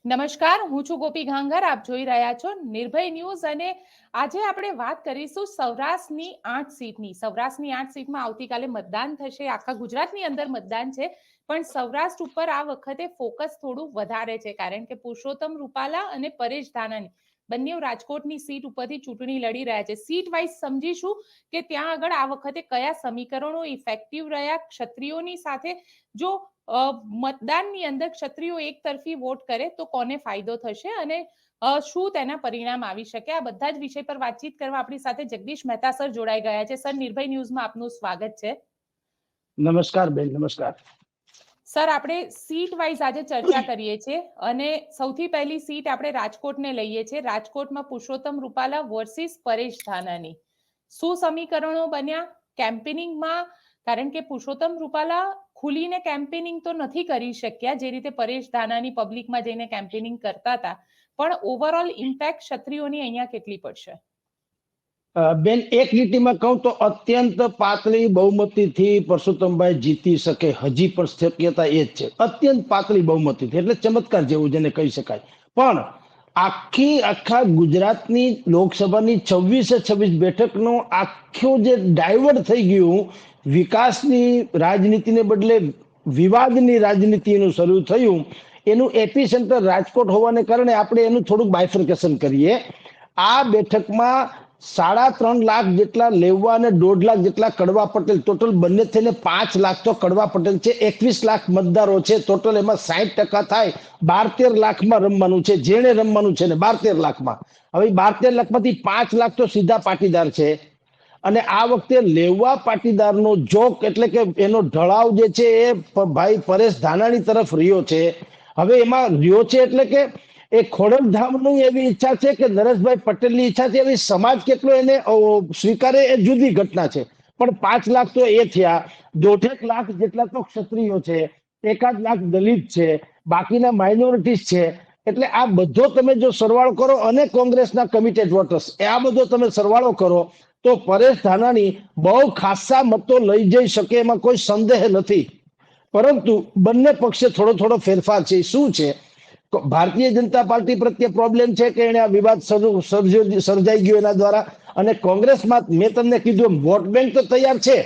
નમસ્કાર, હું છું ગોપી ઘાંઘર. આપ જોઈ રહ્યા છો નિર્ભય ન્યૂઝ અને આજે આપણે વાત કરીશું સૌરાષ્ટ્રની 8 સીટની. સૌરાષ્ટ્રની 8 સીટમાં આવતીકાલે મતદાન થશે. આખા ગુજરાતની અંદર મતદાન છે, પણ સૌરાષ્ટ્ર ઉપર આ વખતે ફોકસ થોડું વધારે છે, કારણ કે પુરુષોત્તમ રૂપાલા અને પરેશ ધાનાણી બંને રાજકોટની સીટ ઉપરથી ચૂંટણી લડી રહ્યા છે. સીટ વાઇઝ સમજીશું કે ત્યાં આગળ આ વખતે કયા સમીકરણો ઇફેક્ટિવ રહ્યા ક્ષત્રિયોની સાથે. જો મતદાનની અંદર ક્ષત્રિયો એક તરફી વોટ કરે તો કોને ફાયદો થશે અને શું તેના પરિણામ આવી શકે, આ બધા જ વિષય પર વાતચીત કરવા આપણી સાથે જગદીશ મહેતા સર જોડાઈ ગયા છે. સર, નિર્ભય ન્યૂઝમાં આપનું સ્વાગત છે. નમસ્કાર બેન. નમસ્કાર સર. આપણે સીટ વાઇઝ આજે ચર્ચા કરીએ છીએ અને સૌથી પહેલી સીટ આપણે રાજકોટને લઈએ છીએ. રાજકોટમાં પુરુષોત્તમ રૂપાલા વર્સિસ પરેશ ધાનાણી. શું સમીકરણો બન્યા કેમ્પેનિંગમાં? કારણ કે પુરુષોત્તમ રૂપાલા ખુલીને કેમ્પેનિંગ તો નથી કરી શક્યા જે રીતે પરેશ ધાનાણી પબ્લિકમાં જઈને કેમ્પેનિંગ કરતા હતા, પણ ઓવરઓલ ઇમ્પેક્ટ ક્ષત્રિયોની અહીંયા કેટલી પડશે? બેન, એક લીટીમાં કહું તો અત્યંત પાતળી બહુમતીથી પરસોત્તમભાઈ જીતી શકે, હજી પણ શક્યતા એ જ છે. અત્યંત પાતળી બહુમતીથી, એટલે ચમત્કાર જેવું જેને કહી શકાય. પણ આખા ગુજરાતની લોકસભાની 26 બેઠકનો આખું જે ડાયવર્ટ થઈ ગયું, વિકાસની રાજનીતિને બદલે વિવાદની રાજનીતિનું શરૂ થયું, એનું એપિસેન્ટર રાજકોટ હોવાને કારણે આપણે એનું થોડુંક બાયફર્કેશન કરીએ. આ બેઠકમાં 3.5 લાખ જેટલા લેવા અને 1.5 લાખ જેટલા કડવા પટેલ, ટોટલ બંને થઈને 5 લાખ તો કડવા પટેલ છે. 21 લાખ મતદારો છે ટોટલ. એમાં 60% થાય 12-13 લાખમાં રમવાનું છે, જેને રમવાનું છે ને 12-13 લાખમાં. હવે 12-13 લાખમાંથી 5 લાખ તો સીધા પાટીદાર છે. અને આ વખતે લેવા પાટીદારનો જોક એટલે કે એનો ઢળાવ જે છે એ ભાઈ પરેશ ધાનાણી તરફ રહ્યો છે. હવે એમાં રહ્યો છે એટલે કે એ ખોડલધામની એવી ઈચ્છા છે કે નરેશભાઈ પટેલની ઈચ્છા છે, એવી સમાજ કેટલો એને સ્વીકારે એ જુદી ઘટના છે. પણ 5 લાખ તો એ થયા. 1.5 લાખ જેટલા તો ક્ષત્રિયો છે, 1.5 લાખ દલિત છે, બાકીના માઇનોરિટીઝ છે. એટલે આ બધો તમે જો સરવાળો કરો અને કોંગ્રેસના કમિટેડ વોટર્સ, આ બધો તમે સરવાળો કરો તો પરેશ ધાનાણી બહુ ખાસા મતો લઈ જઈ શકે, એમાં કોઈ સંદેહ નથી. પરંતુ બંને પક્ષે થોડો ફેરફાર છે. શું છે? ભારતીય જનતા પાર્ટી પ્રત્યે પ્રોબ્લેમ છે કે એને આ વિવાદ સર્જાઈ ગયો એના દ્વારા. અને કોંગ્રેસમાં મેં તમને કીધું વોટ બેંક તો તૈયાર છે,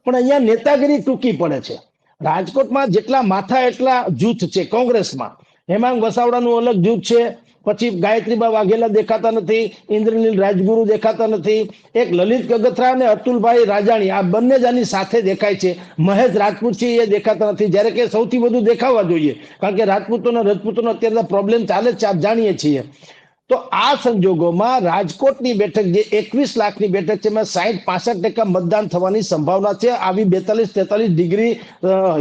પણ અહીંયા નેતાગીરી ટૂંકી પડે છે. રાજકોટમાં જેટલા માથા એટલા જૂથ છે કોંગ્રેસમાં. હેમાંગ વસાવડાનું અલગ જૂથ છે, પછી ગાયત્રીબા વાઘેલા દેખાતા નથી, ઇન્દ્રનીલ રાજગુરુ દેખાતા નથી, એક લલિત કગથરા અને અતુલભાઈ રાજાણી આ બંને જ આની સાથે દેખાય છે. મહેશ રાજપૂત છે એ દેખાતા નથી, જ્યારે કે સૌથી વધુ દેખાવા જોઈએ, કારણ કે રાજપૂતોનો અત્યારે પ્રોબ્લેમ ચાલે જ છે, આપ જાણીએ છીએ. તો આ સંજોગોમાં રાજકોટની બેઠક જે 21 લાખની બેઠક છે, એમાં 60-65% મતદાન થવાની સંભાવના છે. આવી 42-43 ડિગ્રી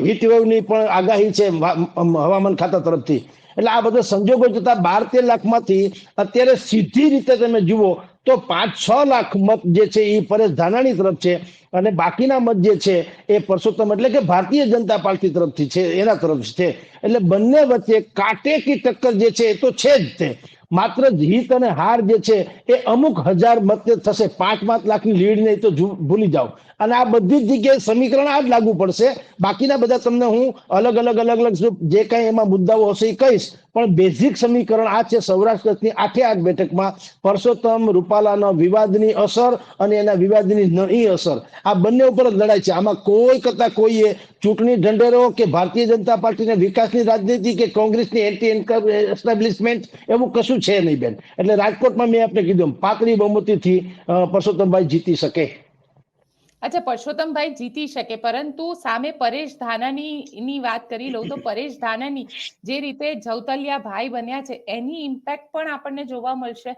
હીટવેવની પણ આગાહી છે હવામાન ખાતા તરફથી. એટલે આ બધા સંજોગો જતા 12-13 લાખમાંથી અત્યારે સીધી રીતે તમે જુઓ તો 5-6 લાખ મત જે છે એ પરેશ ધાનાણી તરફ છે, અને બાકીના મત જે છે એ પરસોત્તમ એટલે કે ભારતીય જનતા પાર્ટી તરફથી છે, એના તરફ છે. એટલે બંને વચ્ચે કાટેકી ટક્કર જે છે એ તો છે જ તે. માત્ર જીત અને હાર જે છે એ અમુક હજાર મતે થશે. 5-5 લાખની લીડ નહીં તો ભૂલી જાઓ. અને આ બધી જ જગ્યાએ સમીકરણ આ જ લાગુ પડશે. બાકીના બધા તમને હું અલગ અલગ જે કઈ એમાં મુદ્દાઓ હશે એ કહીશ, પણ બેઝિક સમીકરણ આ છે. સૌરાષ્ટ્રની 8 બેઠકમાં પરસોત્તમ રૂપાલાના વિવાદની અસર અને એના વિવાદની નહીં અસર, આ બંને ઉપર જ લડાઈ છે. આમાં કોઈ કરતા કોઈએ ચૂંટણી ઢંઢેરો કે ભારતીય જનતા પાર્ટીના વિકાસની રાજનીતિ કે કોંગ્રેસની એન્ટી એસ્ટાબ્લિશમેન્ટ એવું કશું છે નહીં બેન. એટલે રાજકોટમાં મેં આપને કીધું પાતળી બહુમતીથી પરસોત્તમભાઈ જીતી શકે. અચ્છા, પરસોત્તમભાઈ જીતી શકે, પરંતુ સામે પરેશ ધાનાણીની વાત કરી લઉં તો પરેશ ધાનાણી જે રીતે જવતલિયા ભાઈ બન્યા છે એની ઇમ્પેક્ટ પણ આપણને જોવા મળશે.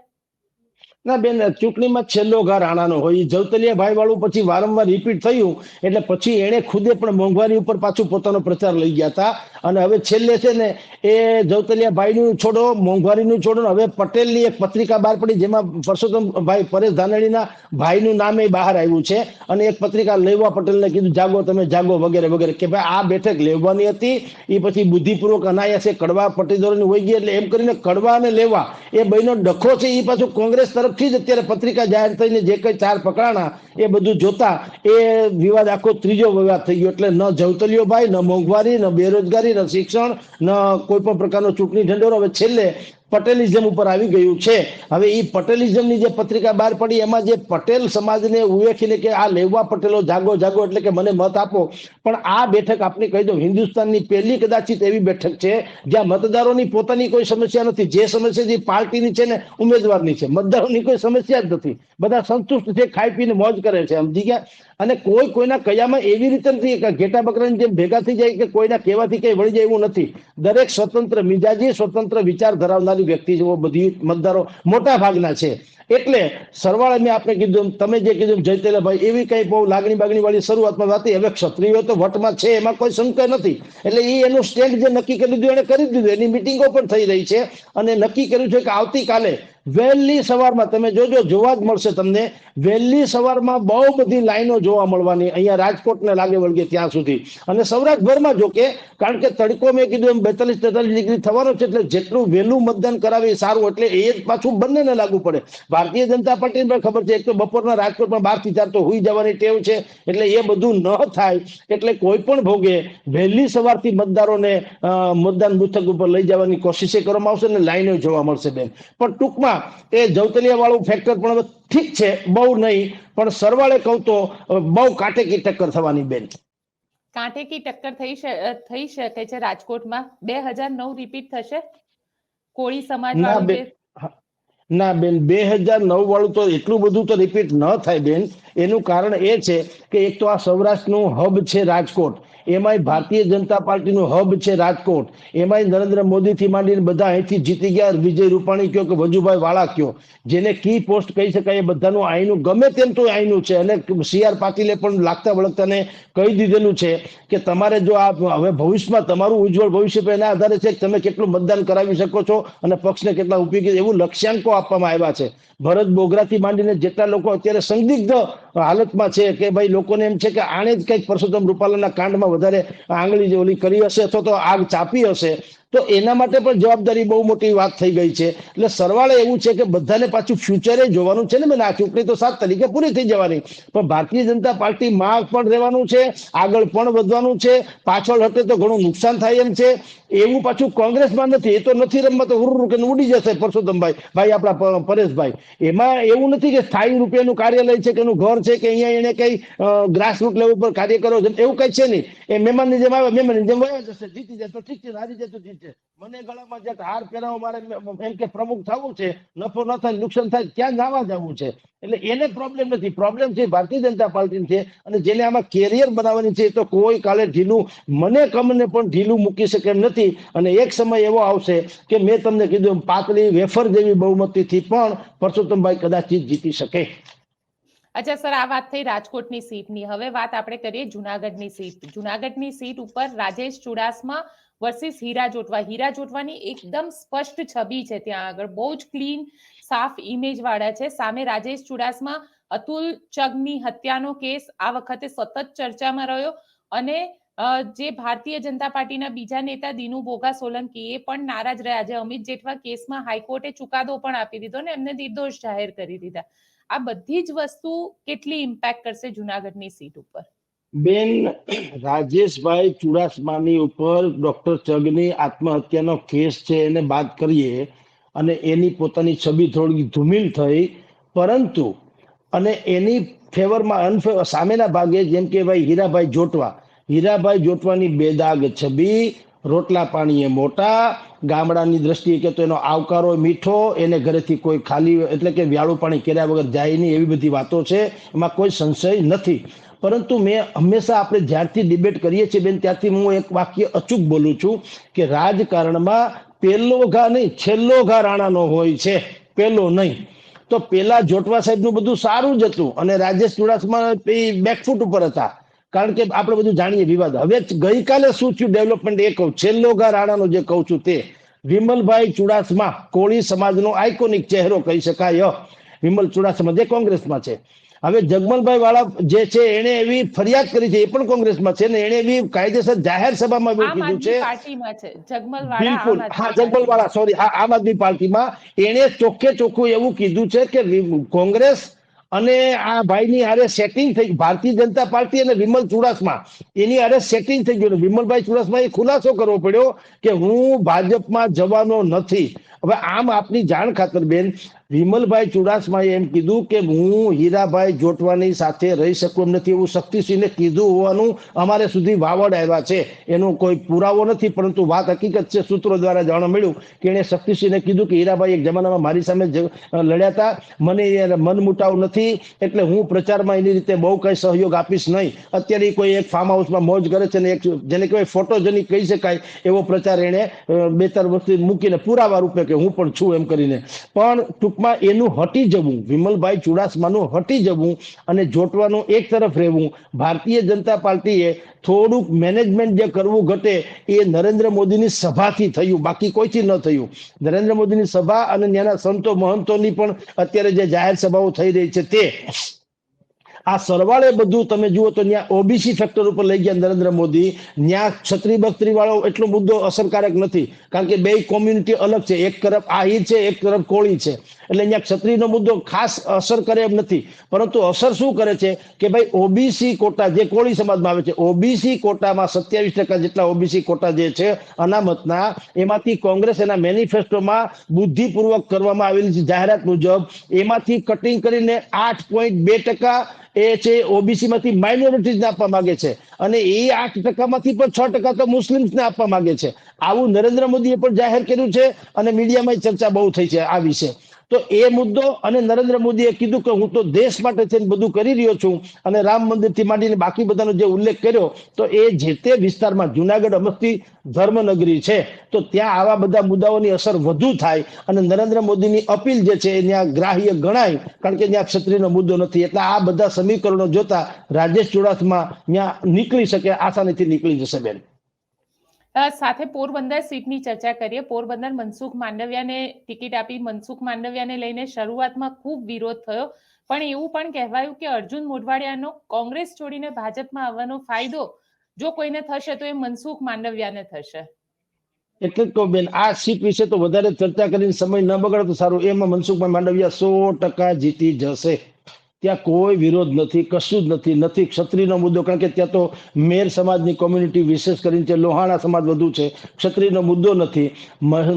ના બેન, ચૂંટણીમાં છેલ્લો ઘા રાણાનો હોય. જવતલિયા ભાઈ વાળું પછી વારંવાર રિપીટ થયું એટલે પછી એને ખુદે પણ મોંઘવારી ઉપર પાછું પોતાનો પ્રચાર લઈ ગયા હતા. અને હવે છેલ્લે છે ને એ જવતલિયા ભાઈનું છોડો, મોંઘવારીનું છોડો, હવે પટેલની એક પત્રિકા બહાર પડી જેમાં પરસોત્તમ ભાઈ પરેશ ધાનાણીના ભાઈનું નામ એ બહાર આવ્યું છે. અને એક પત્રિકા લેવા પટેલને કીધું જાગો, તમે જાગો વગેરે વગેરે, કે ભાઈ આ બેઠક લેવાની હતી. એ પછી બુદ્ધિપૂર્વક અનાયાસે કડવા પટીદારોની હોય ગઈ. એટલે એમ કરીને કડવા અને લેવા એ બેનો ડખો છે એ પાછું કોંગ્રેસ તરફ તરફથી જ અત્યારે પત્રિકા જાહેર થઈને જે કઈ 4 પકડાણા એ બધું જોતા એ વિવાદ આખો ત્રીજો વિવાદ થઈ ગયો. એટલે ન જવતલીઓ ભાઈ, ન મોંઘવારી, ન બેરોજગારી, ન શિક્ષણ, ન કોઈ પણ પ્રકારનો ચૂંટણી ઢંઢેરો. હવે છેલ્લે પટેલિઝમ ઉપર આવી ગયું છે. હવે એ પટેલિઝમની જે પત્રિકા બહાર પડી એમાં જે પટેલ સમાજને ઉવેખીને કે આ લેવા પટેલો જાગો જાગો એટલે કે મને મત આપો. પણ આ બેઠક આપણે કહી દઉં હિન્દુસ્તાનની પહેલી કદાચિત એવી બેઠક છે જ્યાં મતદારોની પોતાની કોઈ સમસ્યા નથી. જે સમસ્યા જે પાર્ટીની છે ને ઉમેદવારની છે, મતદારોની કોઈ સમસ્યા જ નથી. બધા સંતુષ્ટ છે, ખાઈ પીને મોજ કરે છે, સમજી ગયા. અને કોઈ કોઈના કયામાં એવી રીતે નથી કે ઘેટા બકરાની જેમ ભેગા થઈ જાય કે કોઈના કહેવાથી કઈ વળી જાય એવું નથી. દરેક સ્વતંત્ર મિજાજી, સ્વતંત્ર વિચાર ધરાવનારી વ્યક્તિ જેવો બધી મતદારો મોટા ભાગના છે. એટલે સરવાળે મેં આપણે કીધું, તમે જે કીધું જયતેલાભાઈ, એવી કઈ બહુ લાગણી બાગણી વાળી શરૂઆતમાં વાત. હવે ક્ષત્રિયો તો વટમાં છે એમાં કોઈ શંકા નથી. એટલે એ એનું સ્ટેન્ડ જે નક્કી કરી દીધું એને કરી દીધું. એની મિટિંગો પણ થઈ રહી છે અને નક્કી કર્યું છે કે આવતીકાલે વહેલી સવારમાં તમે જોજો, જોવા જ મળશે તમને. વહેલી સવારમાં બહુ બધી લાઈનો જોવા મળવાની અહીંયા રાજકોટને લાગે વળગે ત્યાં સુધી, અને સૌરાષ્ટ્રભરમાં જો કે, કારણ કે તડકો મેં કીધું એમ 42-43 ડિગ્રી થવાનો છે. એટલે જેટલું વહેલું મતદાન કરાવે એ સારું. એટલે એ જ પાછું બંનેને લાગુ પડે. ભારતીય જનતા પાર્ટીને પણ ખબર છે, એક તો બપોરના રાજકોટમાં 12 થી 4 તો હુઈ જવાની ટેવ છે. એટલે એ બધું ન થાય એટલે કોઈ પણ ભોગે વહેલી સવારથી મતદારોને મતદાન મથક ઉપર લઈ જવાની કોશિશ કરવામાં આવશે અને લાઈનો જોવા મળશે બેન. પણ ટૂંકમાં એ જવતલિયા વાળું ફેક્ટર પણ હવે ઠીક છે, બહુ નહીં, પણ સરવાળે કહું તો બહુ કાટેકી ટક્કર થવાની બેન. કાંટેકી ટક્કર થઈ શકે છે રાજકોટમાં. 2009 રિપીટ થશે કોળી સમાજ વાળું જે? ના બેન, 2009 વાળું તો એટલું બધું તો રિપીટ ન થાય બેન. એનું કારણ એ છે કે એક તો આ સૌરાષ્ટ્રનું હબ છે રાજકોટ, એમાંય ભારતીય જનતા પાર્ટીનું હબ છે રાજકોટ, એમાંય નરેન્દ્ર મોદીથી માંડીને બધા અહીંથી જીતી ગયા. વિજય રૂપાણી કયો કે વજુભાઈ વાળા કયો, જેને કી પોસ્ટ કહી શકાય, એ બધાનું આઈનું ગમે તેમ તો આઈનું છે. અને CR પાટીલે પણ લાગતા વળગતાને કહી દીધેલું છે કે તમારે જો આ હવે ભવિષ્યમાં તમારું ઉજ્જવળ ભવિષ્ય એના આધારે છે કે તમે કેટલું મતદાન કરાવી શકો છો અને પક્ષને કેટલા ઉપયોગી, એવું લક્ષ્યાંકો આપવામાં આવ્યા છે. ભરત બોગરાથી માંડીને જેટલા લોકો અત્યારે સંદિગ્ધ હાલતમાં છે કે ભાઈ લોકોને એમ છે કે આણે જ કંઈક પરસોત્તમ રૂપાલાના કાંડમાં વધારે આંગળી જે ઓલી કરી હશે અથવા તો આગ ચાપી હશે, તો એના માટે પણ જવાબદારી બહુ મોટી વાત થઈ ગઈ છે. એટલે સરવાળે એવું છે કે બધાને પાછું ફ્યુચરે જોવાનું છે ને બેન. આ ચૂંટણી તો 7 તારીખે પૂરી થઈ જવાની, પણ ભારતીય જનતા પાર્ટી માં પણ રહેવાનું છે, આગળ પણ વધવાનું છે. પાછળ હટે તો ઘણું નુકસાન થાય એમ છે. એવું પાછું કોંગ્રેસમાં નથી. એ તો નથી રમવા તો હુર કે ઉડી જશે પરસોત્તમભાઈ આપણા પરેશભાઈ. એમાં એવું નથી કે સ્થાયી રૂપિયાનું કાર્યાલય છે કે એનું ઘર છે કે અહીંયા એને કઈ ગ્રાસરૂટ લેવલ પર કાર્ય કરો છે, એવું કઈ છે નહીં. એ મહેમાનની જેમ આવે, મહેમાનની જેમ વયા જશે. જીતી જાય તો ઠીક છે, હારી જાય તો ઠીક છે. મને ગળામાં જે હાર પહેરાવો, મારે એમ કે પ્રમુખ થવું છે, નફો ન થાય નુકસાન થાય ત્યાં નાવા જવું છે. એટલે એને પ્રોબ્લેમ નથી. પ્રોબ્લેમ છે ભારતીય જનતા પાર્ટી છે. અને જેને આમાં કેરિયર બનાવવાની છે તો કોઈ કાલે ઢીલું, મને કમને પણ ઢીલું મૂકી શકે એમ નથી. અને એક સમય એવો આવશે કે મેં તમને કીધું પાતળી વેફર જેવી બહુમતીથી પણ પરસોત્તમભાઈ કદાચ જીતી શકે. અચ્છા સર, આ વાત થઈ રાજકોટની સીટની. હવે વાત આપણે કરીએ જુનાગઢની સીટ. જુનાગઢની સીટ ઉપર રાજેશ ચુડાસમા વર્સિસ હીરા જોટવા. હીરા જોટવાની એકદમ સ્પષ્ટ છબી છે ત્યાં આગળ, બહુ જ ક્લીન સાફ ઇમેજ વાળા છે. સામે રાજેશ ચુડાસમા અતુલ ચગની હત્યાનો કેસ આ વખતે સતત ચર્ચામાં રહ્યો. અને જે ભારતીય જનતા પાર્ટીના બીજા નેતા દિનુ બોગા સોલંકી એ પણ નારાજ રહ્યા છે. અમિત જેઠવા કેસમાં હાઈકોર્ટે ચુકાદો પણ આપી દીધો ને એમને નિર્દોષ જાહેર કરી દીધા. આ બધી જ વસ્તુ કેટલી ઇમ્પેક્ટ કરશે જુનાગઢની સીટ ઉપર? બેન, રાજેશભાઈ ચુડાસમાની ઉપર ડોક્ટર ચગની આત્મહત્યાનો કેસ છે એને બાદ કરીએ અને એની પોતાની છબી થોડી ધૂમિલ થઈ, પરંતુ અને એની ફેવરમાં સામેના ભાગે જેમ કે ભાઈ હીરાભાઈ જોટવાની બેદાગ છબી, રોટલા પાણીએ મોટા, ગામડાની દ્રષ્ટિએ કે તો એનો આવકારો મીઠો, એને ઘરેથી કોઈ ખાલી એટલે કે વ્યાળું પાણી કર્યા વગર જાય નહીં, એવી બધી વાતો છે. એમાં કોઈ સંશય નથી. પરંતુ મેં હંમેશા આપણે જ્યારથી ડિબેટ કરીએ છીએ બેન ત્યારથી હું એક વાક્ય અચૂક બોલું છું કે રાજકારણમાં પહેલો ઘા નહીં છેલ્લો ઘા રાણાનો હોય છે, પહેલો નહીં. તો પેલા જોટવા સાહેબનું બધું સારું જ હતું અને રાજેશ ચુડાસમા બેકફૂટ ઉપર હતા, કારણ કે આપણે બધું જાણીએ વિવાદ. હવે ગઈકાલે શું થયું ડેવલપમેન્ટ એ કહું, છેલ્લો ઘા રાણાનો જે કહું છું તે વિમલભાઈ ચુડાસમા, કોળી સમાજનો આઇકોનિક ચહેરો કહી શકાય. વિમલ ચુડાસમા જે કોંગ્રેસમાં છે, હવે જગમલભાઈ વાળા જે છે એને એવી ફરિયાદ કરી છે, એ પણ કોંગ્રેસમાં છે ને, એને એવી કાયદેસર જાહેર સભામાં એવું આમ કીધું આદમી છે, પાર્ટીમાં છે જગમલવાળા, બિલકુલ આમ હા આદમી જગમલ વાળા પાર્ટીમાં. સોરી હા આમ આદમી પાર્ટીમાં એને ચોખ્ખે ચોખ્ખું એવું કીધું છે કે કોંગ્રેસ અને આ ભાઈની હારે સેટિંગ થઈ, ભારતીય જનતા પાર્ટી અને વિમલ ચુડાસમા એની હારે સેટિંગ થઈ ગયું. વિમલભાઈ ચુડાસમા એ ખુલાસો કરવો પડ્યો કે હું ભાજપમાં જવાનો નથી. હવે આમ આપની જાણ ખાતર બેન, વિમલભાઈ ચુડાસમાએ એમ કીધું કે હું હીરાભાઈ જોટવાની સાથે રહી શકું એમ નથી, એવું શક્તિસિંહને કીધું હોવાનું અમારે સુધી વાવડ આવ્યા છે. એનો કોઈ પુરાવો નથી, પરંતુ વાત હકીકત છે, સૂત્રો દ્વારા જાણવા મળ્યું કે એણે શક્તિસિંહને કીધું કે હીરાભાઈ એક જમાનામાં મારી સામે લડ્યા હતા, મને મન મુટાવ નથી, એટલે હું પ્રચારમાં એની રીતે બહુ કઈ સહયોગ આપીશ નહીં. અત્યારે કોઈ એક ફાર્મ હાઉસમાં મોજ કરે છે ને એક જેને કહેવાય ફોટોજેનિક કહી શકાય એવો પ્રચાર એને 2-3 વર્ષથી મૂકીને પુરાવા રૂપે કે હું પણ છું એમ કરીને. પણ ટૂંકમાં એનું હટી જવું, વિમલભાઈ ચુડાસમાનું હટી જવું અને જોટવાનું એક તરફ રહેવું, ભારતીય જનતા પાર્ટીએ થોડુંક મેનેજમેન્ટ જે કરવું ઘટે એ નરેન્દ્ર મોદીની સભાથી થયું, બાકી કોઈથી ન થયું. નરેન્દ્ર મોદીની સભા અને ત્યાંના સંતો મહંતોની પણ અત્યારે જે જાહેર સભાઓ થઈ રહી છે તે આ સરવાળે બધું તમે જુઓ તો ત્યાં ઓબીસી ફેક્ટર ઉપર લઈ ગયા નરેન્દ્ર મોદી. ત્યાં ક્ષત્રિય બસ્ત્રી વાળો એટલો મુદ્દો અસરકારક નથી, કારણ કે બે કોમ્યુનિટી અલગ છે, એક તરફ આહિર છે, એક તરફ કોળી છે, એટલે અહીંયા ક્ષત્રિયનો મુદ્દો ખાસ અસર કરે એમ નથી. પરંતુ અસર શું કરે છે કે ભાઈ ઓબીસી કોટા જે કોળી સમાજમાં આવે છે, ઓબીસી કોટામાં 27% જેટલા ઓબીસી કોટા જે છે અનામતના, એમાંથી કોંગ્રેસ એના મેનિફેસ્ટોમાં બુદ્ધિપૂર્વક કરવામાં આવેલી જાહેરાત મુજબ એમાંથી કટિંગ કરીને 8.2% એ છે ઓબીસી માંથી માઇનોરિટીઝને આપવા માંગે છે, અને એ 8%માંથી પણ 6% તો મુસ્લિમ્સને આપવા માંગે છે. આવું નરેન્દ્ર મોદીએ પણ જાહેર કર્યું છે અને મીડિયામાં ચર્ચા બહુ થઈ છે આ વિશે. તો એ મુદ્દો, અને નરેન્દ્ર મોદીએ કીધું કે હું તો દેશ માટે થઈને બધું કરી રહ્યો છું, અને રામ મંદિરથી માંડીને બાકી બધાનો જે ઉલ્લેખ કર્યો તો એ જે તે વિસ્તારમાં જુનાગઢ અમસ્તી ધર્મનગરી છે, તો ત્યાં આવા બધા મુદ્દાઓની અસર વધુ થાય અને નરેન્દ્ર મોદીની અપીલ જે છે એ ત્યાં ગ્રાહ્ય ગણાય, કારણ કે ત્યાં ક્ષત્રિયનો મુદ્દો નથી. એટલે આ બધા સમીકરણો જોતા રાજેશ ચુડાસમા ત્યાં નીકળી શકે, આસાનીથી નીકળી જશે બેન. સાથે પોરબંદર સીટની ચર્ચા કરીએ. પોરબંદર મનસુખ માંડવિયાને ટિકિટ આપી, મનસુખ માંડવિયાને લઈને શરૂઆતમાં ખૂબ વિરોધ થયો, પણ એવું પણ કહેવાયું કે અર્જુન મોઢવાડિયાનો કોંગ્રેસ છોડીને ભાજપમાં આવવાનો ફાયદો જો કોઈને થશે તો એ મનસુખ માંડવિયાને થશે. એટલે જ કહું બેન, આ સીટ વિશે તો વધારે ચર્ચા કરીને સમય ન બગડે તો સારું. એમાં મનસુખભાઈ માંડવિયા 100% જીતી જશે. ત્યાં કોઈ વિરોધ નથી, કશું જ નથી ક્ષત્રિયનો મુદ્દો, કારણ કે ત્યાં તો મેર સમાજની કોમ્યુનિટી વિશેષ કરીને છે, લોહાણા સમાજ વધુ છે, ક્ષત્રિયનો મુદ્દો નથી.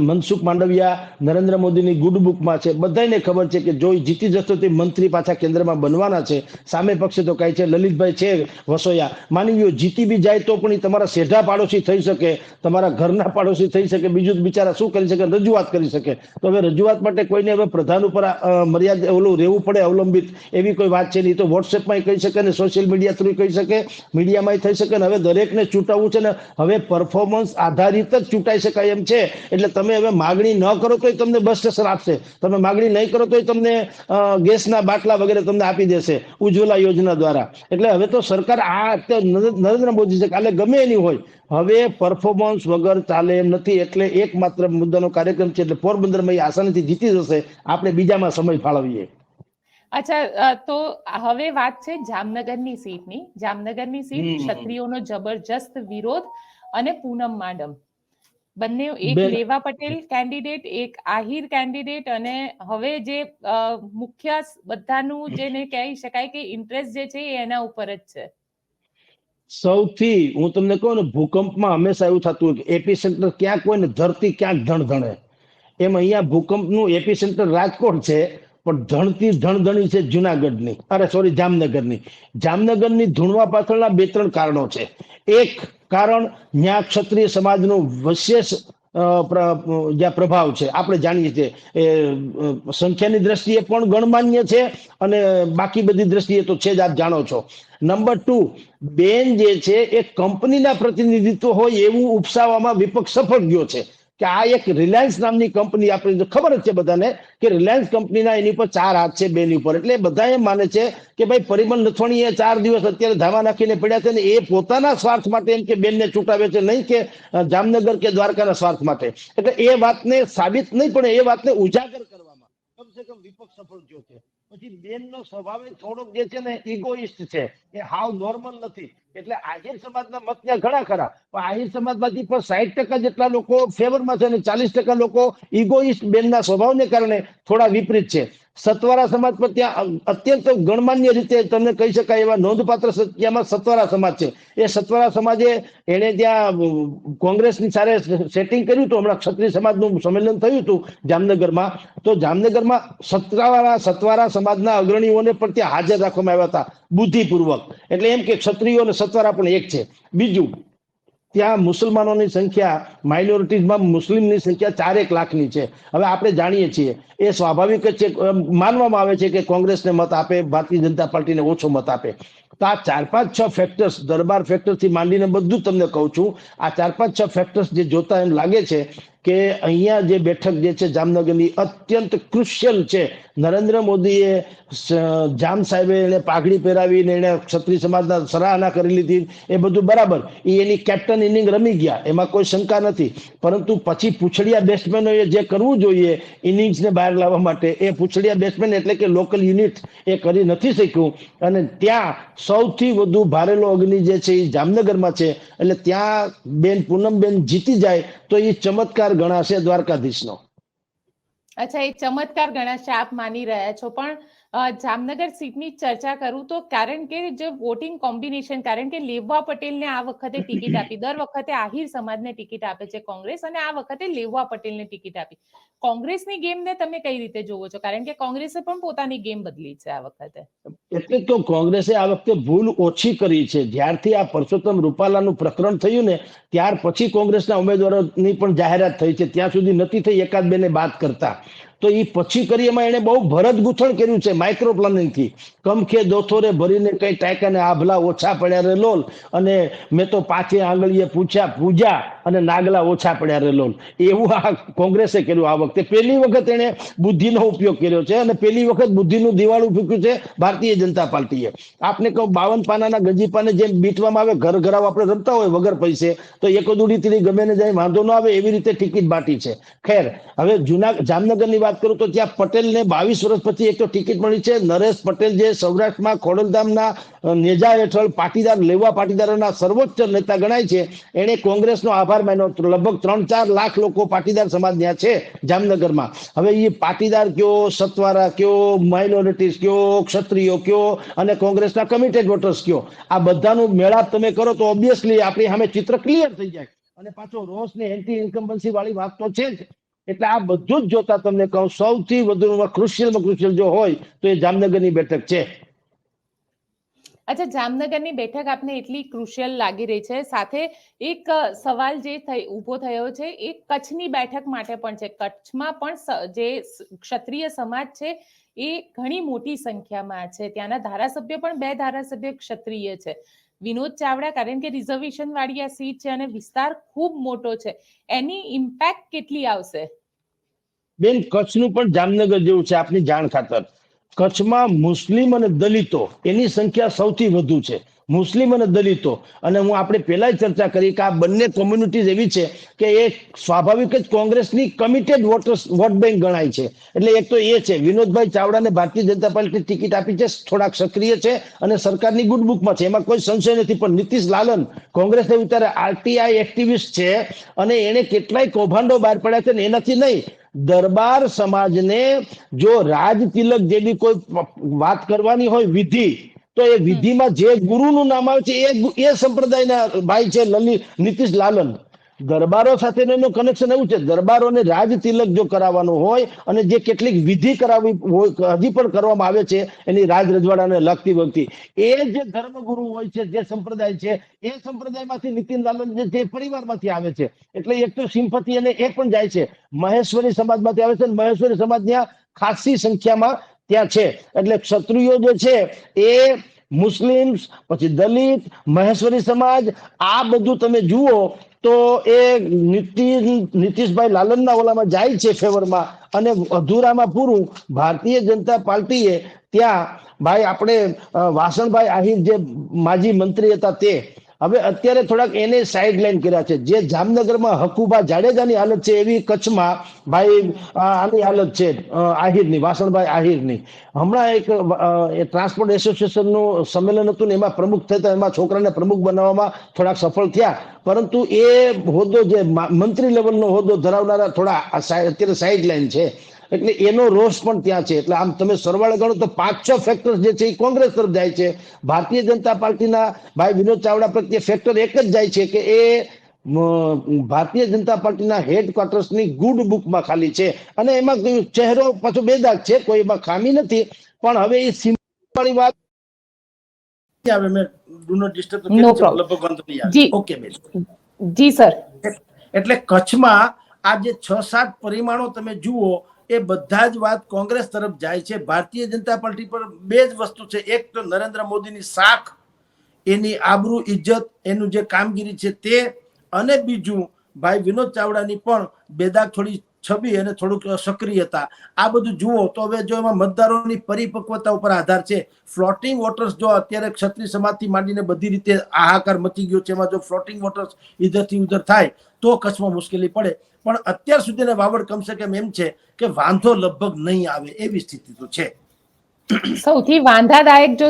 મનસુખ માંડવિયા નરેન્દ્ર મોદીની ગુડ બુકમાં છે, બધાને ખબર છે કે જો જીતી જશે તો મંત્રી પાછા કેન્દ્રમાં બનવાના છે. સામે પક્ષે તો કઈ છે, લલિતભાઈ છે વસોયા, માની લ્યો જીતી બી જાય તો પણ તમારા સેઢા પાડોશી થઈ શકે, તમારા ઘરના પાડોશી થઈ શકે, બીજું બિચારા શું કરી શકે, રજૂઆત કરી શકે. તો હવે રજૂઆત માટે કોઈને હવે પ્રધાન ઉપર મર્યાદા ઓલું રહેવું પડે અવલંબિત, એવી કોઈ વાત છે નહીં. તો વોટ્સએપમાં કહી શકે ને સોશિયલ મીડિયા થ્રુ કહી શકે, મીડિયામાં થઈ શકે ને. હવે દરેકને ચૂંટાવવું છે ને, હવે પરફોર્મન્સ આધારિત જ ચૂંટાઈ શકાય એમ છે. એટલે તમે હવે માગણી ન કરો તોય તમને બસ સ્ટેશન આપશે, તમે માગણી નહીં કરો તોય તમને ગેસના બાટલા વગેરે તમને આપી દેશે ઉજ્જવલા યોજના દ્વારા. એટલે હવે તો સરકાર આ નરેન્દ્ર મોદી છે, કાલે ગમે એની હોય, હવે પરફોર્મન્સ વગર ચાલે એમ નથી. એટલે એકમાત્ર મુદ્દાનો કાર્યક્રમ છે, એટલે પોરબંદરમાં એ આસાનીથી જીતી જશે. આપણે બીજામાં સમય ફાળવીએ. અચ્છા, તો હવે વાત છે જામનગરની સીટની. જામનગરની સીટ ક્ષત્રિયોનો જબરજસ્ત વિરોધ, અને પૂનમ માડમ બંને, એક લેવા પટેલ કેન્ડિડેટ, એક આહિર કેન્ડિડેટ, અને હવે જે મુખ્ય બધાનું જેને કહી શકાય કે ઇન્ટરેસ્ટ જે છે એ એના ઉપર જ છે. સૌથી હું તમને કહું ને, ભૂકંપમાં હંમેશા એવું થતું હોય કે એપી સેન્ટર ક્યાંક હોય ને ધરતી ક્યાંક ધણધણે. એમ અહીંયા ભૂકંપનું એપી સેન્ટર રાજકોટ છે, પણ ધણતી ધણધણી છે જુનાગઢની, જામનગરની. જામનગરની ધૂણવા પાછળના 2-3 કારણો છે. એક કારણ ત્યાં ક્ષત્રિય સમાજનો વિશેષ જ્યાં પ્રભાવ છે, આપણે જાણીએ છીએ, એ સંખ્યાની દ્રષ્ટિએ પણ ગણમાન્ય છે, અને બાકી બધી દ્રષ્ટિએ તો છે જ, આપ જાણો છો. નંબર 2, બેન જે છે એ કંપનીના પ્રતિનિધિત્વ હોય એવું ઉપસાવવામાં વિપક્ષ સફળ ગયો છે, કે આ એક રિલાયન્સ નામની કંપની, આપણે ખબર જ છે બધાને કે રિલાયન્સ કંપનીના એની પર 4 હાથ છે બેની ઉપર. એટલે બધા એમ માને છે કે ભાઈ પરિમલ નથવાણીએ 4 દિવસ અત્યારે ધામા નાખીને પડ્યા છે, ને એ પોતાના સ્વાર્થ માટે એમ કે બેનને ચૂંટાવે છે, નહીં કે જામનગર કે દ્વારકાના સ્વાર્થ માટે. એટલે એ વાતને સાબિત નહીં, પણ એ વાતને ઉજાગર કરવામાં કમસે કમ વિપક્ષ સફળ થયો છે. પછી બેનનો સ્વભાવ થોડોક જે છે ને ઇગોઇસ્ટ છે, એ હાવ નોર્મલ નથી. એટલે આહિર સમાજના મત ત્યાં ઘણા ખરા, પણ આહિર સમાજમાંથી પણ 60% જેટલા લોકો ફેવરમાં છે અને 40% લોકો ઇગોઇસ્ટ બેનના સ્વભાવને કારણે થોડા વિપરીત છે. સતવારા સમાજ પર ત્યાં અત્યંત ગણમાન્ય રીતે તમને કહી શકાય એવા નોંધપાત્ર સંખ્યામાં સતવારા સમાજ છે. એ સતવારા સમાજે એને ત્યાં કોંગ્રેસની સાથે સેટિંગ કર્યું હતું. હમણાં ક્ષત્રિય સમાજનું સંમેલન થયું હતું જામનગરમાં, તો જામનગરમાં સતવારા સમાજના અગ્રણીઓને પણ ત્યાં હાજર રાખવામાં આવ્યા હતા બુદ્ધિપૂર્વક. એટલે એમ કે ક્ષત્રિયો અને સતવારા પણ એક છે. બીજું, ત્યાં મુસલમાનોની સંખ્યા, માઇનોરિટીઝમાં મુસ્લિમની સંખ્યા 4 લાખની છે. હવે આપણે જાણીએ છીએ એ સ્વાભાવિક જ છે, માનવામાં આવે છે કે કોંગ્રેસને મત આપે, ભારતીય જનતા પાર્ટીને ઓછો મત આપે. તો આ 4-5-6 ફેક્ટર્સ, દરબાર ફેક્ટરથી માંડીને બધું તમને કહું છું, આ 4-5-6 ફેક્ટર્સ જે જોતા એમ લાગે છે કે અહીંયા જે બેઠક જે છે જામનગરની અત્યંત ક્રુશિયલ છે. નરેન્દ્ર મોદીએ જામ સાહેબે એને પાઘડી પહેરાવીને એને ક્ષત્રિય સમાજના સરાહના કરી લીધી, એ બધું બરાબર, એ એની કેપ્ટન ઇનિંગ રમી ગયા, એમાં કોઈ શંકા નથી. પરંતુ પછી પૂછડિયા બેટ્સમેનોએ જે કરવું જોઈએ ઇનિંગ્સને બહાર લાવવા માટે, એ પૂછડિયા બેટ્સમેન એટલે કે લોકલ યુનિટ એ કરી નથી શક્યું. અને ત્યાં સૌથી વધુ ભારેલો અગ્નિ જે છે એ જામનગરમાં છે. એટલે ત્યાં બેન પૂનમબેન જીતી જાય તો એ ચમત્કાર ગણાશે દ્વારકાધીશનો. અચ્છા, એ ચમત્કાર ગણાશે આપ માની રહ્યા છો. પણ જામનગર સીટની ચર્ચા કરું તો, કારણ કે જે વોટિંગ કોમ્બિનેશન, કારણ કે લેવા પટેલને આ વખતે ટિકિટ આપી, દર વખતે આહિર સમાજને ટિકિટ આપે છે કોંગ્રેસ, અને આ વખતે લેવા પટેલને ટિકિટ આપી. કોંગ્રેસની ગેમને તમે કઈ રીતે જોવો છો? કારણ કે કોંગ્રેસે પણ પોતાની ગેમ બદલી છે આ વખતે. એટલે તો કોંગ્રેસે આ વખતે ભૂલ ઓછી કરી છે. જ્યારથી આ પરસોત્તમ રૂપાલાનું પ્રકરણ થયું ને ત્યાર પછી કોંગ્રેસના ઉમેદવારોની પણ જાહેરાત થઈ છે. ત્યાં સુધી નથી થઈ, એકાદ બેને બાદ કરતા. તો એ પછી કરી એમાં એને બહુ ભરત ગૂંથણ કર્યું છે માઇક્રો પ્લાનિંગથી. કમખે દોથોરે ભરીને કઈ ટાંકાને આભલા ઓછા પડ્યા રે લોલ, અને મેં તો 5 આંગળીએ પૂછ્યા પૂજા અને નાગલા ઓછા પડ્યા રે લોલ, એવું આ કોંગ્રેસે કર્યું. આ વખતે પહેલી વખત એને બુદ્ધિનો ઉપયોગ કર્યો છે અને પહેલી વખત બુદ્ધિનું દિવાળું ફૂક્યું છે ભારતીય જનતા પાર્ટીએ. આપને કહું, 52 પાનાના ગંજીપાને જેમ બીટવામાં આવે, ઘર ઘરાવ આપણે રમતા હોય વગર પૈસે, તો એક દૂડી તીડી ગમે ને જાય વાંધો ન આવે, એવી રીતે ટિકિટ બાટી છે. ખેર, હવે જામનગરની વાત કરું તો ત્યાં પટેલને 22 વર્ષ પછી એક તો ટિકિટ મળી છે. નરેશ પટેલ જે સૌરાષ્ટ્રમાં ખોડલધામના નેજા હેઠળ પાટીદાર, લેવા પાટીદારોના સર્વોચ્ચ નેતા ગણાય છે, એને કોંગ્રેસનો આભાર માન્યો. લગભગ 3-4 લાખ લોકો પાટીદાર સમાજ ત્યાં છે જામનગરમાં. હવે એ પાટીદાર કયો, સતવારા કયો, માઇનોરિટીઝ કયો, ક્ષત્રિયો કયો અને કોંગ્રેસના કમિટેડ વોટર્સ કયો, આ બધાનું મેળાપ તમે કરો તો ઓબ્વિયસલી આપણી સામે ચિત્ર ક્લિયર થઈ જાય. અને પાછો રોષ ને એન્ટી ઇન્કમ્બન્સી વાળી વાત તો છે જ. એટલે આ બધું જ જોતા તમને કહું, સૌથી વધુ ક્રુશિયલમાં ક્રુશિયલ જો હોય તો એ જામનગરની બેઠક છે. અચ્છા, જામનગરની બેઠક આપને એટલી ક્રુશિયલ લાગી રહી છે, સાથે એક સવાલ જે ઉભો થયો છે એ કચ્છની બેઠક માટે પણ છે. કચ્છમાં પણ જે ક્ષત્રિય સમાજ છે એ ઘણી મોટી સંખ્યામાં છે. ત્યાંના ધારાસભ્ય પણ 2 ધારાસભ્ય ક્ષત્રિય છે. વિનોદ ચાવડા, કારણ કે રિઝર્વેશન વાળી આ સીટ છે અને વિસ્તાર ખૂબ મોટો છે, એની ઇમ્પેક્ટ કેટલી આવશે? બેન, કચ્છનું પણ જામનગર જેવું છે. આપની જાણ ખાતર, કચ્છમાં મુસ્લિમ અને દલિતો એની સંખ્યા સૌથી વધુ છે. મુસ્લિમ અને દલિતો, અને હું આપણે પહેલા ચર્ચા કરી કે આ બંને કોમ્યુનિટીઝ એવી છે કે એ સ્વાભાવિક જ કોંગ્રેસની કમિટેડ વોટ બેંક ગણાય છે. એટલે એક તો એ છે. વિનોદભાઈ ચાવડાને ભારતીય જનતા પાર્ટી ટિકિટ આપી છે, થોડાક સક્રિય છે અને સરકારની ગુડ બુકમાં છે, એમાં કોઈ સંશય નથી. પણ નીતિશ લાલન, કોંગ્રેસને વિચારે આરટીઆઈ એક્ટિવિસ્ટ છે અને એને કેટલાય કૌભાંડો બહાર પડ્યા છે ને એનાથી નહીં, દરબાર સમાજને જો રાજ તિલક જેવી કોઈ વાત કરવાની હોય વિધિ, તો એ વિધિમાં જે ગુરુનું નામ આવે છે એ સંપ્રદાયના ભાઈ છે નીતિશ લાલન. દરબારો સાથેનું એનું કનેક્શન એવું છે, દરબારોને રાજ તિલક જો કરાવવાનું હોય અને જે કેટલીક વિધિ કરાવવી હોય, હજી પણ કરવામાં આવે છે એની રાજ રજવાડાને લગતી વખતે, એ જે ધર્મગુરુ હોય છે, જે સંપ્રદાય છે, એ સંપ્રદાયમાંથી નીતિન લાલન જે પરિવારમાંથી આવે છે. એટલે એક તો સિમ્પથી અને એ પણ જાય છે. મહેશ્વરી સમાજમાંથી આવે છે, મહેશ્વરી સમાજ ત્યાં ખાસી સંખ્યામાં ત્યાં છે. એટલે ક્ષત્રિયો જે છે એ મુસ્લિમ, પછી દલિત, મહેશ્વરી સમાજ, આ બધું તમે જુઓ તો એ નીતિશભાઈ લાલનના ઓલામાં જાય છે ફેવરમાં. અને અધૂરામાં પૂરું ભારતીય જનતા પાર્ટીએ ત્યાં ભાઈ આપણે વાસણભાઈ આહિર જે માજી મંત્રી હતા તે, હવે અત્યારે થોડાક એને સાઇડલાઇન કર્યા છે. જે જામનગરમાં હકુભા જાડેજાની હાલત છે એવી કચ્છમાં ભાઈ આની હાલત છે આહિરની, વાસણભાઈ આહિરની. હમણાં એક ટ્રાન્સપોર્ટ એસોસિએશનનું સંમેલન હતું ને એમાં પ્રમુખ થતા, એમાં છોકરાને પ્રમુખ બનાવવામાં થોડાક સફળ થયા, પરંતુ એ હોદ્દો જે મંત્રી લેવલનો હોદ્દો ધરાવનારા થોડા અત્યારે સાઇડલાઇન છે. એટલે એનો રોષ પણ ત્યાં છે. એટલે આમ તમે સરવાળે ગણો તો 5-6 ફેક્ટર જે છે એ કોંગ્રેસ તરફ જાય છે. ભારતીય જનતા પાર્ટીના ભાઈ વિનોદ ચાવડા પ્રત્યે ફેક્ટર એક જ જાય છે કે એ ભારતીય જનતા પાર્ટીના હેડક્વાર્ટર્સની ગુડ બુકમાં ખાલી છે, અને એમાં ચહેરો પાછો બેદાગ છે, કોઈ એમાં ખામી નથી. પણ હવે એ સિમ્પલ વાત આવે, મેં ડુ નોટ ડિસ્ટર્બ તો No કે problem. લગભગ વાંધો નહીં આવે. જી. ઓકે બેન. જી સર. એટલે કચ્છમાં આ જે 6-7 પરિમાણો તમે જુઓ એ બધા જ વાત કોંગ્રેસ તરફ જાય છે. ભારતીય જનતા પાર્ટી પર બે જ વસ્તુ છે, એક તો નરેન્દ્ર મોદીની સાખ, એની આબરૂ ઇજ્જત, એનું જે કામગીરી છે તે, અને બીજું ભાઈ વિનોદ ચાવડાની પણ બેદાગ થોડી છબી અને થોડુંક સક્રિયતા. આ બધું જુઓ તો હવે જો એમાં મતદારોની પરિપક્વતા ઉપર આધાર છે. ફ્લોટિંગ વોટર્સ જો અત્યારે ક્ષત્રિય સમાજથી માંડીને બધી રીતે હાહાકાર મચી ગયો છે, એમાં જો ફ્લોટિંગ વોટર્સ ઇધરથી ઉધર થાય તો કચ્છમાં મુશ્કેલી પડે. પણ અત્યાર સુધીના વાવડ કમસે કમ એમ છે કે વાંધો લગભગ નહીં આવે એવી સ્થિતિ તો છે. સૌથી વાંધાદાયક જો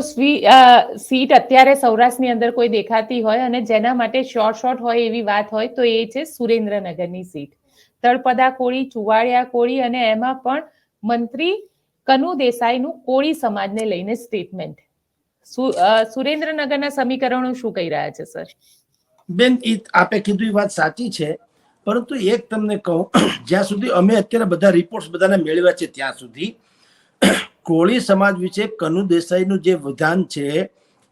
સીટ અત્યારે સૌરાષ્ટ્રની અંદર કોઈ દેખાતી હોય અને જેના માટે શોર્ટ હોય એવી વાત હોય તો એ છે સુરેન્દ્રનગરની સીટ. તળપદા કોળી, ચુવાડિયા કોળી, અને એમાં પણ મંત્રી કનુ દેસાઈનું કોળી સમાજને લઈને સ્ટેટમેન્ટ. સુરેન્દ્રનગરના સમીકરણો શું કહી રહ્યા છે સર? બેન, આપે કીધું એ વાત સાચી છે, પરંતુ એક તમને કહું, જ્યાં સુધી અમે અત્યારે બધા રિપોર્ટ્સ બધાને મેળવ્યા છે ત્યાં સુધી કોળી સમાજ વિશે કનુ દેસાઈનું જે વિધાન છે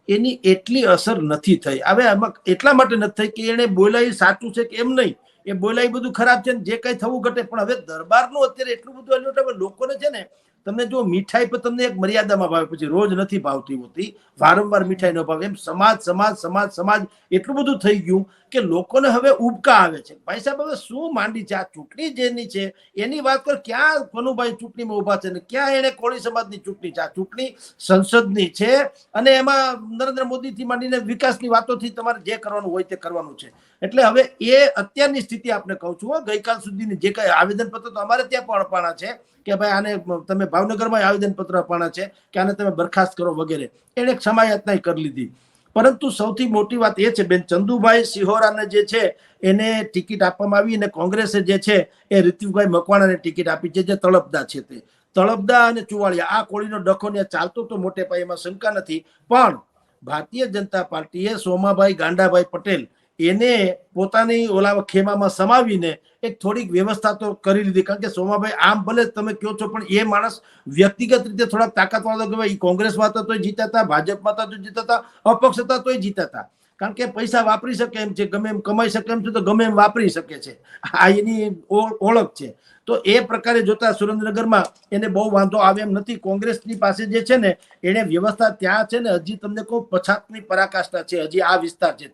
એની એટલી અસર નથી થઈ. હવે આમાં એટલા માટે નથી થઈ કે એને બોલાય સાચું છે કે એમ નહીં, એ બોલાય બધું ખરાબ છે ને જે કઈ થવું ઘટે, પણ હવે દરબારનું અત્યારે એટલું બધું લોકોને છે ને, તમને જો મીઠાઈ પર તમને એક મર્યાદામાં ભાવે, પછી રોજ નથી ભાવતી હોતી, વારંવાર મીઠાઈ ન ભાવે, એમ સમાજ એટલું બધું થઈ ગયું કે લોકોને હવે ઉબકા આવે છે. ભાઈ સાહેબ હવે શું માંડી છે? આ ચૂંટણી જેની છે એની વાત કર, ક્યાં કનુભાઈ ચૂંટણીમાં ઉભા છે ને ક્યાં એને કોળી સમાજની ચૂંટણી છે? આ ચૂંટણી સંસદની છે, અને એમાં નરેન્દ્ર મોદી થી માંડીને વિકાસની વાતોથી તમારે જે કરવાનું હોય તે કરવાનું છે. એટલે હવે એ અત્યારની સ્થિતિ આપણે કહું છું, ગઈકાલ સુધીની જે કઈ આવેદન પત્ર તો અમારે ત્યાં પણ અપાણા છે કે ભાઈ આને તમે ભાવનગરમાં આવેદન પત્ર અપાણા છે કે આને તમે બરખાસ્ત કરો વગેરે, એને ક્ષમાયાચના કરી લીધી. પરંતુ સૌથી મોટી વાત એ છે બેન, ચંદુભાઈ સિહોરાને જે છે એને ટિકિટ આપવામાં આવી, અને કોંગ્રેસે જે છે એ ઋત્વિકભાઈ મકવાણાને ટિકિટ આપી છે, જે તળપદા છે. તે તળપદા અને ચુવાડિયા આ કોળીનો ડખો ને ચાલતો તો મોટે પાયે, એમાં શંકા નથી. પણ ભારતીય જનતા પાર્ટીએ સોમાભાઈ ગાંડાભાઈ પટેલ એને પોતાની ઓલા ખેમામાં સમાવીને એક થોડીક વ્યવસ્થા તો કરી લીધી. કારણ કે સોમાભાઈ આમ ભલે તમે કહો છો, પણ એ માણસ વ્યક્તિગત રીતે થોડાક તાકાતવાળો કે ભાઈ કોંગ્રેસમાં હતા તોય જીતા હતા, ભાજપમાં હતા તો જીતા હતા, અપક્ષ હતા તોય જીતા હતા. કારણ કે પૈસા વાપરી શકે એમ છે, ગમે એમ કમાઈ શકે એમ છે, તો ગમે એમ વાપરી શકે છે. આ એની ઓળખ છે. તો એ પ્રકારે જોતા સુરેન્દ્રનગરમાં એને બહુ વાંધો આવે એમ નથી. કોંગ્રેસની પાસે જે છે ને એને વ્યવસ્થા ત્યાં છે ને, હજી તમને કહું પછાતની પરાકાષ્ઠા છે. હજી આ વિસ્તાર છે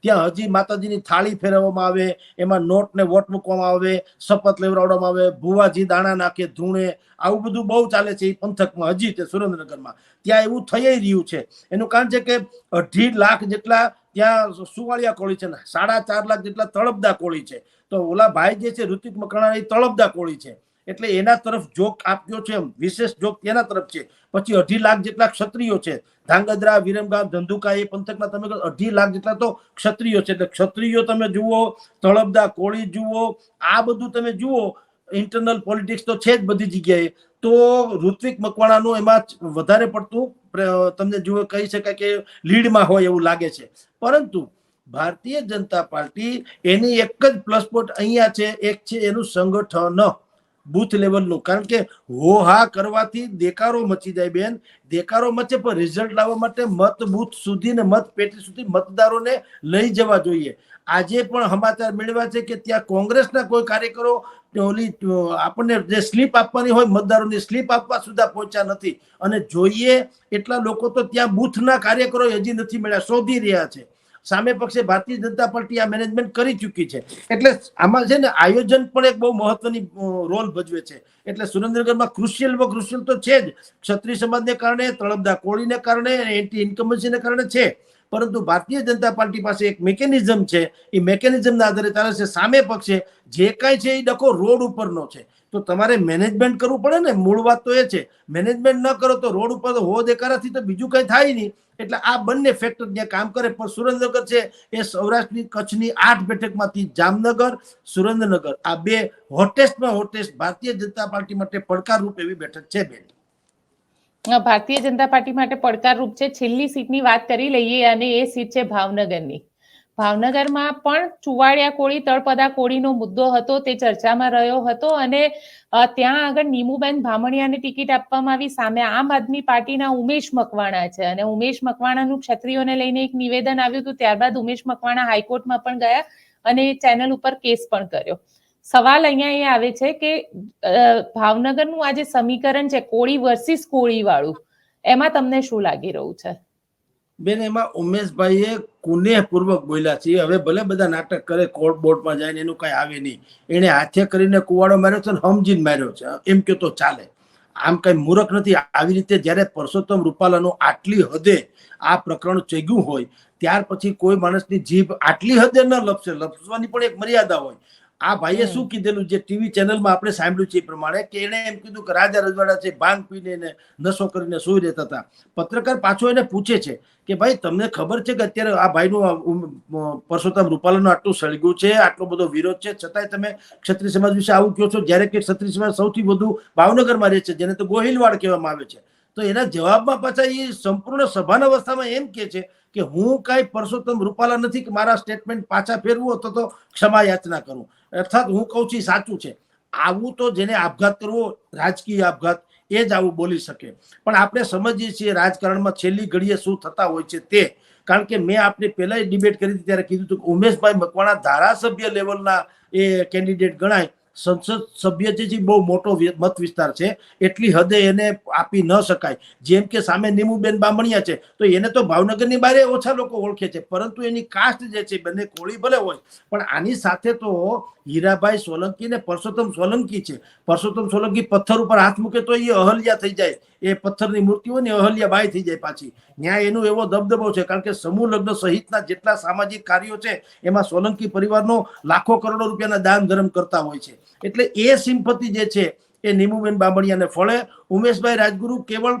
ત્યાં હજી માતાજીની થાળી ફેરવવામાં આવે, એમાં નોટ ને વોટ મૂકવામાં આવે, શપથ લેવડાવવામાં આવે, ભુવાજી દાણા નાખે ધૂણે, આવું બધું બહુ ચાલે છે એ પંથકમાં હજી તે સુરેન્દ્રનગરમાં. ત્યાં એવું થઈ રહ્યું છે. એનું કારણ છે કે 2.5 લાખ જેટલા ત્યાં સુવાળિયા કોળી છે ને, 4.5 લાખ જેટલા તળપદા કોળી છે. તો ઓલા ભાઈ જે છે ઋત્વિક મકવાણા એ તળપદા કોળી છે, એટલે એના તરફ જોક આપ્યો છે, વિશેષ જોક એના તરફ છે. પછી 2.5 લાખ જેટલા ક્ષત્રિયો છે, ધાંગધ્રા, વિરમગામ, ધંધુકા, એ પંથકના તમે 2.5 લાખ જેટલા તો ક્ષત્રિયો છે. એટલે ક્ષત્રિયો તમે જુઓ, તળપદા કોળી જુઓ, આ બધું તમે જુઓ, ઇન્ટરનલ પોલિટિક્સ તો છે જ બધી જગ્યાએ. તો ઋત્વિક મકવાણાનું એમાં વધારે પડતું તમને જુઓ કહી શકાય કે લીડમાં હોય એવું લાગે છે. પરંતુ ભારતીય જનતા પાર્ટી એની એક જ પ્લસ પોઈન્ટ અહીંયા છે, એક છે એનું સંગઠન બૂથ લેવલનું. કારણ કે હો હા કરવાથી દેકારો મચી જાય બેન, દેકારો મચે, પણ રિઝલ્ટ લાવવા માટે મત બૂથ સુધી ને મત પેટી સુધી મતદારોને લઈ જવા જોઈએ. આજે પણ સમાચાર મેળવ્યા છે કે ત્યાં કોંગ્રેસના કોઈ કાર્યકરો ઓલી આપણને જે સ્લીપ આપવાની હોય મતદારોની સ્લીપ આપવા સુધા પહોંચ્યા નથી. અને જોઈએ એટલા લોકો તો ત્યાં બૂથના કાર્યકરો હજી નથી મળ્યા, શોધી રહ્યા છે. સામે પક્ષે ભારતીય જનતા પાર્ટી આ મેનેજમેન્ટ કરી ચૂકી છે. એટલે આમાં છે ને આયોજન પણ એક બહુ મહત્વની રોલ ભજવે છે. એટલે સુરેન્દ્રનગરમાં ક્રુશિયલ તો છે જ, ક્ષત્રિય સમાજને કારણે, તળપદા કોળીને કારણે, એન્ટી ઇન્કમ્બન્સીને કારણે છે. પરંતુ ભારતીય જનતા પાર્ટી પાસે એક મિકેનિઝમ છે, એ મિકેનિઝમના આધારે ચાલે છે. સામે પક્ષે જે કાંઈ છે એ ડખો રોડ ઉપરનો છે, તો તમારે મેનેજમેન્ટ કરવું પડે ને. મૂળ વાત તો એ છે, મેનેજમેન્ટ ન કરો તો રોડ ઉપર તો હો દેખાડાથી તો બીજું કંઈ થાય નહીં. એટલે આ બંને ફેક્ટર ત્યાં કામ કરે. પણ સુરેન્દ્રનગર છે એ સૌરાષ્ટ્રની કચ્છની 8 બેઠકમાંથી જામનગર, સુરેન્દ્રનગર આ 2 હોટેસ્ટમાં હોટેસ્ટ ભારતીય જનતા પાર્ટી માટે પડકારરૂપ એવી બેઠક છે બેન. ભારતીય જનતા પાર્ટી માટે પડકારરૂપ છે. છેલ્લી સીટની વાત કરી લઈએ અને એ સીટ છે ભાવનગરની. ભાવનગરમાં પણ ચુવાડિયા કોળી તળપદા કોળીનો મુદ્દો હતો, તે ચર્ચામાં રહ્યો હતો અને ત્યાં આગળ નીમુબેન બામણિયાને ટિકિટ આપવામાં આવી. સામે આમ આદમી પાર્ટીના ઉમેશ મકવાણા છે અને ઉમેશ મકવાણાનું ક્ષત્રિયોને લઈને એક નિવેદન આવ્યું હતું. ત્યારબાદ ઉમેશ મકવાણા હાઈકોર્ટમાં પણ ગયા અને ચેનલ ઉપર કેસ પણ કર્યો. સવાલ અહીંયા એ આવે છે કે ભાવનગરનું આ જે સમીકરણ છે કોળી વર્સિસ કોળી વાળું, એમાં તમને શું લાગી રહ્યું છે? બેન, એમાં ઉમેશભાઈએ કુનેહપૂર્વક બોલ્યા છે. હવે ભલે બધા નાટક કરે, કોર્ટ બોર્ડમાં જાય ને એનું કઈ આવે નહીં. એને હાથે કરીને કુવાડો માર્યો છે ને સમજીને માર્યો છે, એમ કે તો ચાલે. આમ કઈ મૂર્ખ નથી. આવી રીતે જયારે પરસોત્તમ રૂપાલાનું આટલી હદે આ પ્રકરણ ચગ્યું હોય, ત્યાર પછી કોઈ માણસની જીભ આટલી હદે ન લપસે. લપસવાની પણ એક મર્યાદા હોય. આ ભાઈએ શું કીધેલું, જે ટીવી ચેનલમાં આપણે સાંભળ્યું છે એ પ્રમાણે, કે એને એમ કીધું કે રાજા રજવાડા છે ભાંગ પીને નશો કરીને સુઈ રહેતા હતા. પત્રકાર પાછો એને પૂછે છે કે ભાઈ તમને ખબર છે કે અત્યારે આ ભાઈનું પરસોત્તમ રૂપાલાનું આટલું સળગ્યું છે, આટલો બધો વિરોધ છે, છતાંય તમે ક્ષત્રિય સમાજ વિશે આવું કહો છો, જ્યારે કે ક્ષત્રિય સમાજ સૌથી વધુ ભાવનગરમાં રહે છે, જેને તો ગોહિલવાડ કહેવામાં આવે છે. તો એના જવાબમાં પાછા એ સંપૂર્ણ સભાન અવસ્થામાં એમ કે છે કે હું કાંઈ પરસોત્તમ રૂપાલા નથી કે મારા સ્ટેટમેન્ટ પાછા ફેરવું હતો તો ક્ષમા યાચના કરું. અર્થાત હું કહું છું સાચું છે. આવું તો જેને આપઘાત કરવો, રાજકીય આપઘાત, એ જ આવું બોલી શકે. પણ આપણે સમજીએ છીએ રાજકારણમાં છેલ્લી ઘડીએ શું થતા હોય છે તે. કારણ કે મેં આપણે પહેલા ડિબેટ કરી હતી ત્યારે કીધું હતું કે ઉમેશભાઈ મકવાણા ધારાસભ્ય લેવલના એ કેન્ડિડેટ ગણાય. સંસદ સભ્ય જે બહુ મોટો મત વિસ્તાર છે, એટલી હદે એને આપી ન શકાય. જેમ કે સામે નીમુબેન બામણિયા છે, તો એને તો ભાવનગરની બારે ઓછા લોકો ઓળખે છે, પરંતુ એની કાસ્ટ જે છે બંને કોળી ભલે હોય, પણ આની સાથે તો હીરાભાઈ સોલંકી ને પરસોત્તમ સોલંકી છે. પરસોત્તમ સોલંકી પથ્થર ઉપર હાથ મૂકે તો એ અહલ્યા થઈ જાય. એ પથ્થરની મૂર્તિ હોય ને અહલ્યા બાઈ થઈ જાય પાછી. ન્યાય એનું એવો દબદબો છે, કારણ કે સમૂહ લગ્ન સહિતના જેટલા સામાજિક કાર્યો છે એમાં સોલંકી પરિવારનો લાખો કરોડો રૂપિયાના દાન ધર્મ કરતા હોય છે. એટલે એ સિમ્પતિ જે છે એ નીમુબેન બામણિયાને ફળે. ઉમેશભાઈ રાજગુરુ કેવળ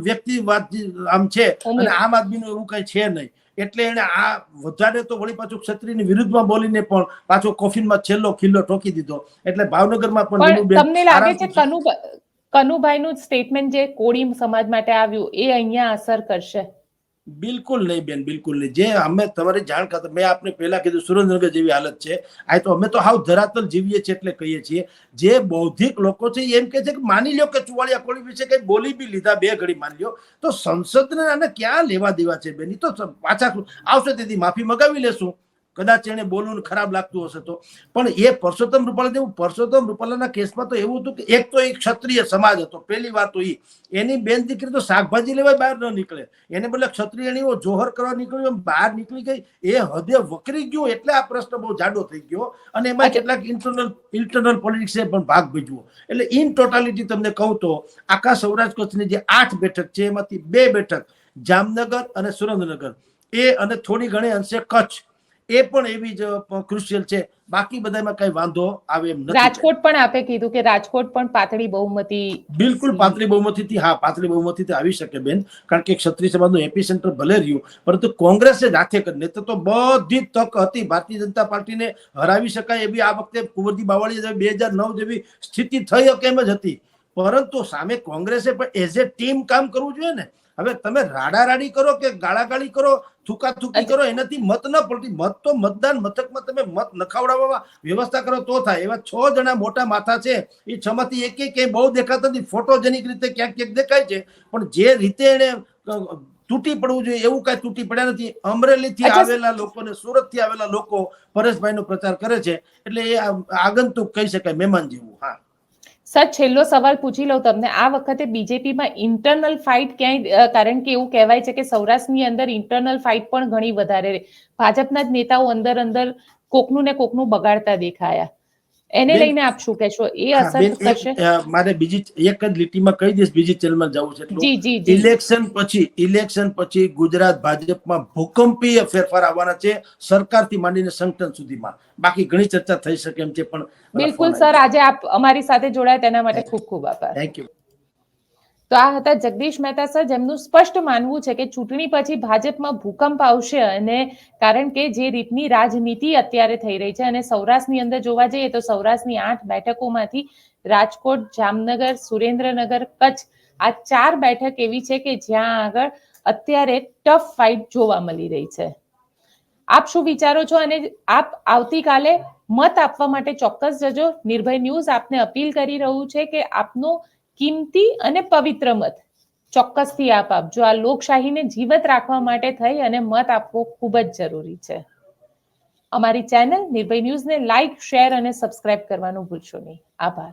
વ્યક્તિવાદ આમ છે અને આમ આદમીનું એવું કઈ છે નહીં. એટલે એને આ વધારે તો વળી પાછું ક્ષત્રિયની વિરુદ્ધમાં બોલીને પણ પાછો કોફિનમાં છેલ્લો ખિલ્લો ઠોકી દીધો. એટલે ભાવનગરમાં પણ તમને લાગે છે કનુભાઈનું સ્ટેટમેન્ટ જે કોળી સમાજ માટે આવ્યું એ અહીંયા અસર કરશે? બિલકુલ નહીં બેન, બિલકુલ નહીં. જે અમે તમારી જાણ ખાતર મેં આપને પહેલા કીધું, સુરેન્દ્રનગર જેવી હાલત છે. આ તો અમે તો હાવ ધરાતલ જીવીએ છીએ એટલે કહીએ છીએ. જે બૌદ્ધિક લોકો છે એમ કે છે કે માની લો કે ચુવાડિયા કોળી વિશે કઈ બોલી બી લીધા, બે ઘડી માની લો, તો સંસદને આને ક્યાં લેવા દેવા છે બેન? તો પાછા આવશે તેથી માફી મગાવી લેશું, કદાચ એને બોલવું ખરાબ લાગતું હશે તો. પણ એ પરસોત્તમ રૂપાલા જેવું, પરસોત્તમ રૂપાલાના કેસમાં તો એવું હતું કે એક તો એક ક્ષત્રિય સમાજ હતો, પહેલી વાત તો એની બેન દીકરી તો શાકભાજી લેવા બહાર ન નીકળે, એને બદલે ક્ષત્રિયની જોહર કરવા નીકળ્યું, બહાર નીકળી ગઈ. એ હદે વકરી ગયું. એટલે આ પ્રશ્ન બહુ જાડો થઈ ગયો અને એમાં કેટલાક ઇન્ટરનલ પોલિટિક્સે પણ ભાગ ભજવો. એટલે ઇન ટોટાલિટી તમને કહું તો આખા સૌરાષ્ટ્ર કચ્છની જે 8 બેઠક છે એમાંથી 2 બેઠક જામનગર અને સુરેન્દ્રનગર, એ અને થોડી ઘણી અંશે કચ્છ, એ પણ એવી જ ક્રુશિયલ છે. બાકી બધામાં કઈ વાંધો આવે એમ નથી. રાજકોટ પણ આપે કીધું કે રાજકોટ પણ પાતળી બહુમતી, બિલકુલ પાતળી બહુમતીથી, હા પાતળી બહુમતીથી આવી શકે બેન, કારણ કે ક્ષત્રિય સમાજનું એપી સેન્ટર ભલે રહ્યું, પરંતુ કોંગ્રેસે જાતે કરીને તો બધી તક હતી ભારતીય જનતા પાર્ટીને હરાવી શકાય એવી. આ વખતે કુંવરજી બાવળીયા 2009 જેવી સ્થિતિ થઈ કેમ જ હતી, પરંતુ સામે કોંગ્રેસે પણ એઝ એ ટીમ કામ કરવું જોઈએ ને. હવે તમે રાડારાડી કરો કે ગાળાગાળી કરો, થૂકાથૂકી કરો, એનાથી મત ન પડતી. મત તો મતદાન મથકમાં તમે મત નખાવડાવવા વ્યવસ્થા કરો તો થાય. એવા 6 જણા મોટા માથા છે, એ 6 માંથી એક ક્યાંય બહુ દેખાતા નથી, ફોટોજેનિક રીતે ક્યાંક ક્યાંક દેખાય છે, પણ જે રીતે એને તૂટી પડવું જોઈએ એવું કઈ તૂટી પડ્યા નથી. અમરેલી થી આવેલા લોકો ને સુરત થી આવેલા લોકો પરેશભાઈ નો પ્રચાર કરે છે, એટલે એ આગંતુક કહી શકાય, મહેમાન જેવું. હા સર, છેલ્લો સવાલ પૂછી લઉં તમને. આ વખતે બીજેપીમાં ઇન્ટરનલ ફાઇટ ક્યાંય, કારણ કે એવું કહેવાય છે કે સૌરાષ્ટ્રની અંદર ઇન્ટરનલ ફાઇટ પણ ઘણી વધારે, ભાજપના જ નેતાઓ અંદર કોકનું ને કોકનું બગાડતા દેખાયા, એને બેન, લઈને આપ શું કહેશો? એ હા, અસર બેન, થશે? મારે બીજી એક જ લીટીમાં કહી દઈશ, બીજી ચેનલમાં જવું છે એટલું. જી જી જી. ઇલેક્શન પછી ગુજરાત ભાજપમાં ભૂકંપીય ફેરફાર આવવાના છે, સરકારથી માંડીને સંગઠન સુધીમાં. બાકી ઘણી ચર્ચા થઈ શકે એમ છે, પણ બિલકુલ સર, આજે આપ અમારી સાથે જોડાયા તેના માટે ખૂબ ખૂબ આભાર. Thank you. તો આ હતા જગદીશ મહેતા સર, જેમનું સ્પષ્ટ માનવું છે કે ચૂંટણી પછી ભાજપમાં ભૂકંપ આવશે, અને કારણ કે જે રીતની રાજનીતિ અત્યારે થઈ રહી છે, અને સૌરાષ્ટ્રની અંદર જોવા જઈએ તો સૌરાષ્ટ્રની 8 બેઠકોમાંથી રાજકોટ, જામનગર, સુરેન્દ્રનગર, કચ્છ આ 4 બેઠક એવી છે કે જ્યાં આગળ અત્યારે ટફ ફાઇટ જોવા મળી રહી છે. આપ શું વિચારો છો? અને આપ આવતીકાલે મત આપવા માટે ચોક્કસ જજો. નિર્ભય ન્યૂઝ આપને અપીલ કરી રહ્યું છે કે આપનો કિંમતી અને પવિત્ર મત ચોક્કસથી આપ આપજો. આ લોકશાહીને જીવત રાખવા માટે થઈ અને મત આપવો ખૂબ જ જરૂરી છે. અમારી ચેનલ નિર્ભય ન્યૂઝને લાઇક, શેર અને સબસ્ક્રાઇબ કરવાનું ભૂલશો નહીં. આભાર.